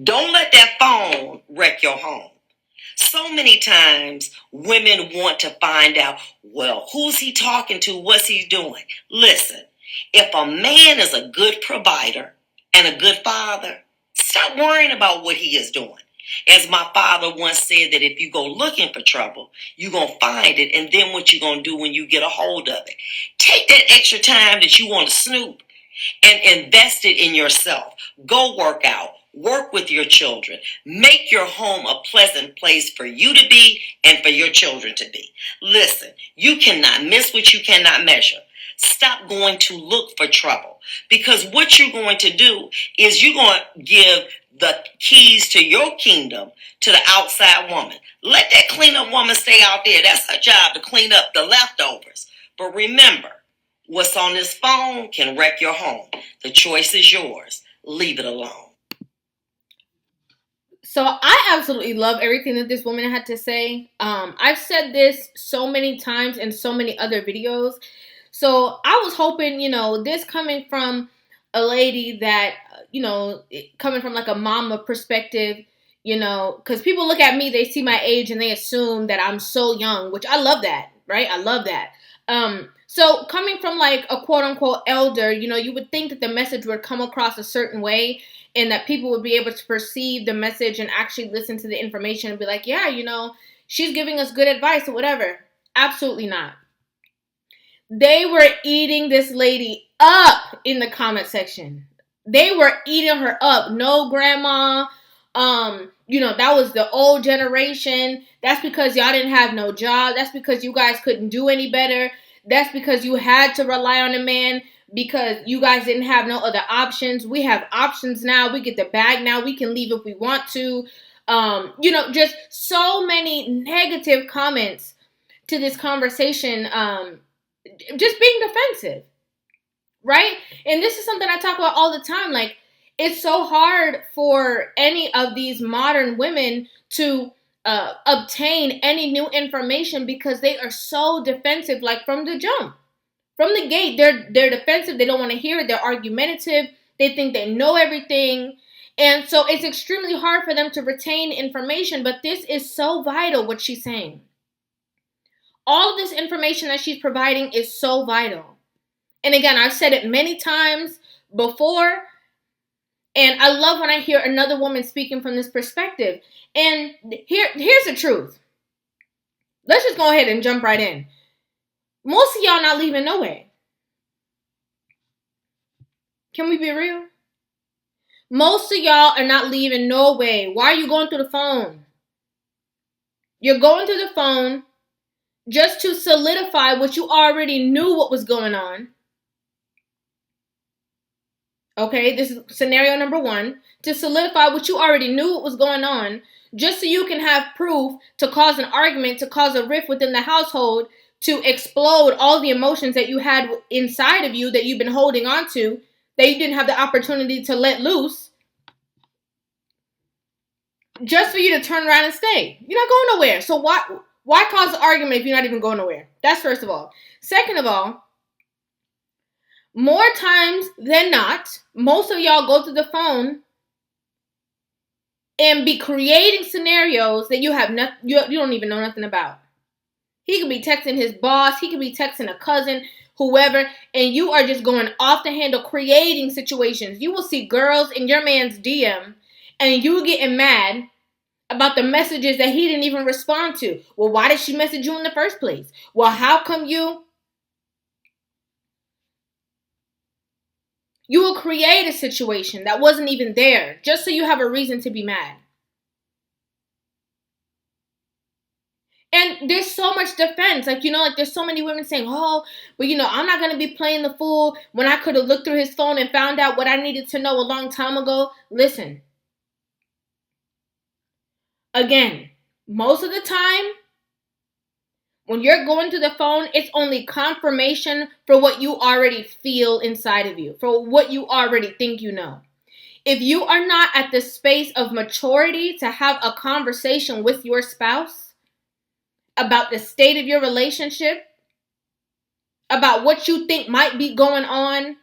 Don't let that phone wreck your home. So many times women want to find out, well, who's he talking to? What's he doing? Listen, if a man is a good provider and a good father, stop worrying about what he is doing. As my father once said, that if you go looking for trouble, you're going to find it. And then what you're going to do when you get a hold of it? Take that extra time that you want to snoop and invest it in yourself. Go work out. Work with your children. Make your home a pleasant place for you to be and for your children to be. Listen, you cannot miss what you cannot measure. Stop going to look for trouble, because what you're going to do is you're going to give the keys to your kingdom to the outside woman. Let that cleanup woman stay out there. That's her job, to clean up the leftovers. But remember, what's on this phone can wreck your home. The choice is yours. Leave it alone. So I absolutely love everything that this woman had to say. I've said this so many times in so many other videos. So I was hoping, this coming from a lady that, coming from like a mama perspective, because people look at me, they see my age and they assume that I'm so young, which I love that, right? I love that. So coming from like a quote unquote elder, you would think that the message would come across a certain way and that people would be able to perceive the message and actually listen to the information and be like, yeah, she's giving us good advice or whatever. Absolutely not. They were eating this lady up in the comment section. They were eating her up. No, grandma. That was the old generation. That's because y'all didn't have no job. That's because you guys couldn't do any better. That's because you had to rely on a man because you guys didn't have no other options. We have options now. We get the bag now. We can leave if we want to. Just so many negative comments to this conversation. Just being defensive, right? And this is something I talk about all the time. Like, it's so hard for any of these modern women to obtain any new information because they are so defensive, like from the jump. From the gate, they're defensive. They don't want to hear it. They're argumentative. They think they know everything. And so it's extremely hard for them to retain information. But this is so vital, what she's saying. All of this information that she's providing is so vital. And again, I've said it many times before. And I love when I hear another woman speaking from this perspective. And here's the truth. Let's just go ahead and jump right in. Most of y'all not leaving no way. Can we be real? Most of y'all are not leaving no way. Why are you going through the phone? You're going through the phone just to solidify what you already knew what was going on. Okay, this is scenario number 1. To solidify what you already knew what was going on, just so you can have proof to cause an argument, to cause a rift within the household, to explode all the emotions that you had inside of you that you've been holding on to, that you didn't have the opportunity to let loose, just for you to turn around and stay. You're not going nowhere. So why cause an argument if you're not even going nowhere? That's first of all. Second of all, more times than not, most of y'all go to the phone and be creating scenarios that you don't even know nothing about. He could be texting his boss. He could be texting a cousin, whoever, and you are just going off the handle creating situations. You will see girls in your man's DM, and you getting mad about the messages that he didn't even respond to. Well, why did she message you in the first place? Well, how come you will create a situation that wasn't even there just so you have a reason to be mad. And there's so much defense. Like, there's so many women saying, oh, but I'm not going to be playing the fool when I could have looked through his phone and found out what I needed to know a long time ago. Listen. Again, most of the time, when you're going to the phone, it's only confirmation for what you already feel inside of you, for what you already think you know. If you are not at the space of maturity to have a conversation with your spouse about the state of your relationship, about what you think might be going on,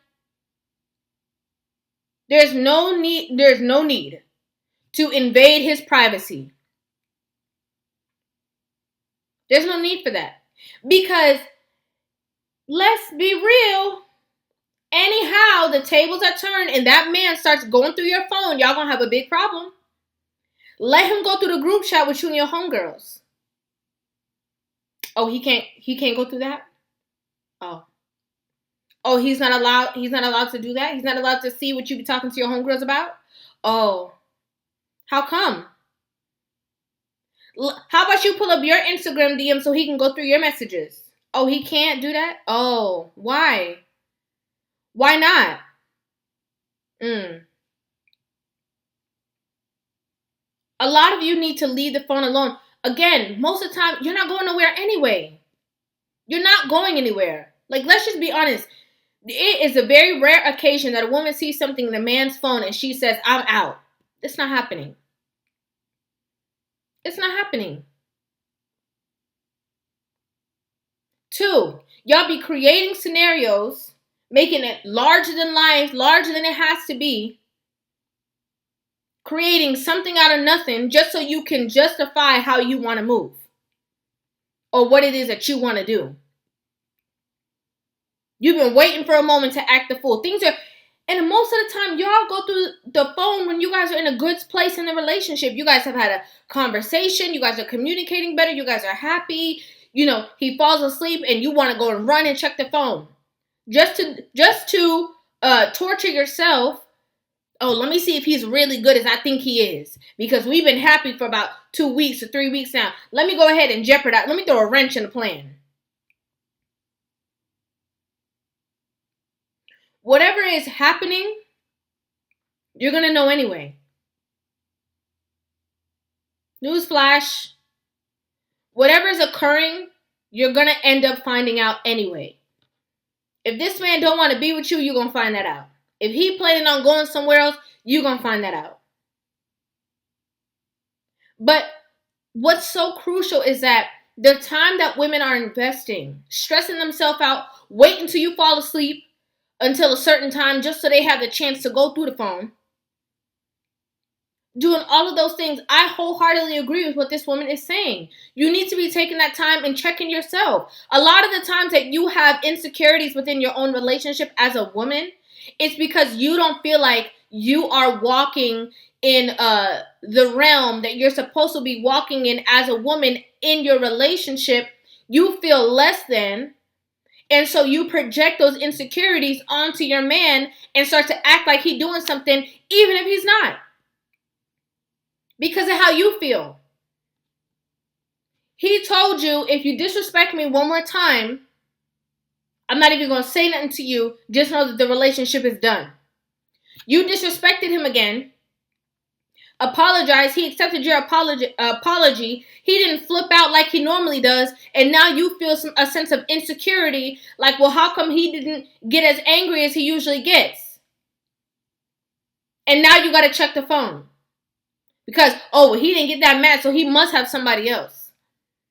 there's no need to invade his privacy. There's no need for that. Because let's be real. Anyhow, the tables are turned and that man starts going through your phone. Y'all gonna have a big problem. Let him go through the group chat with you and your homegirls. Oh, he can't go through that? Oh. Oh, he's not allowed to do that? He's not allowed to see what you be talking to your homegirls about? Oh. How come? How about you pull up your Instagram DM so he can go through your messages? Oh, he can't do that? Oh, why? Why not? A lot of you need to leave the phone alone. Again, most of the time, you're not going nowhere anyway. You're not going anywhere. Like, let's just be honest. It is a very rare occasion that a woman sees something in a man's phone and she says, I'm out. It's not happening. It's not happening. 2, y'all be creating scenarios, making it larger than life, larger than it has to be, creating something out of nothing just so you can justify how you want to move or what it is that you want to do. You've been waiting for a moment to act the fool. And most of the time, y'all go through the phone when you guys are in a good place in the relationship. You guys have had a conversation. You guys are communicating better. You guys are happy. You know, he falls asleep and you want to go and run and check the phone. Just to torture yourself. Oh, let me see if he's really good as I think he is. Because we've been happy for about 2 weeks or 3 weeks now. Let me go ahead and jeopardize. Let me throw a wrench in the plan. Whatever is happening, you're going to know anyway. Newsflash. Whatever is occurring, you're going to end up finding out anyway. If this man don't want to be with you, you're going to find that out. If he planning on going somewhere else, you're going to find that out. But what's so crucial is that the time that women are investing, stressing themselves out, wait until you fall asleep, until a certain time just so they have the chance to go through the phone. Doing all of those things, I wholeheartedly agree with what this woman is saying. You need to be taking that time and checking yourself. A lot of the times that you have insecurities within your own relationship as a woman, it's because you don't feel like you are walking in the realm that you're supposed to be walking in as a woman in your relationship. You feel less than. And so you project those insecurities onto your man and start to act like he's doing something even if he's not. Because of how you feel. He told you, if you disrespect me one more time, I'm not even going to say nothing to you. Just know that the relationship is done. You disrespected him again. Apologized. He accepted your apology. He didn't flip out like he normally does. And now you feel a sense of insecurity. Like, well, how come he didn't get as angry as he usually gets? And now you got to check the phone. Because, oh, he didn't get that mad, so he must have somebody else.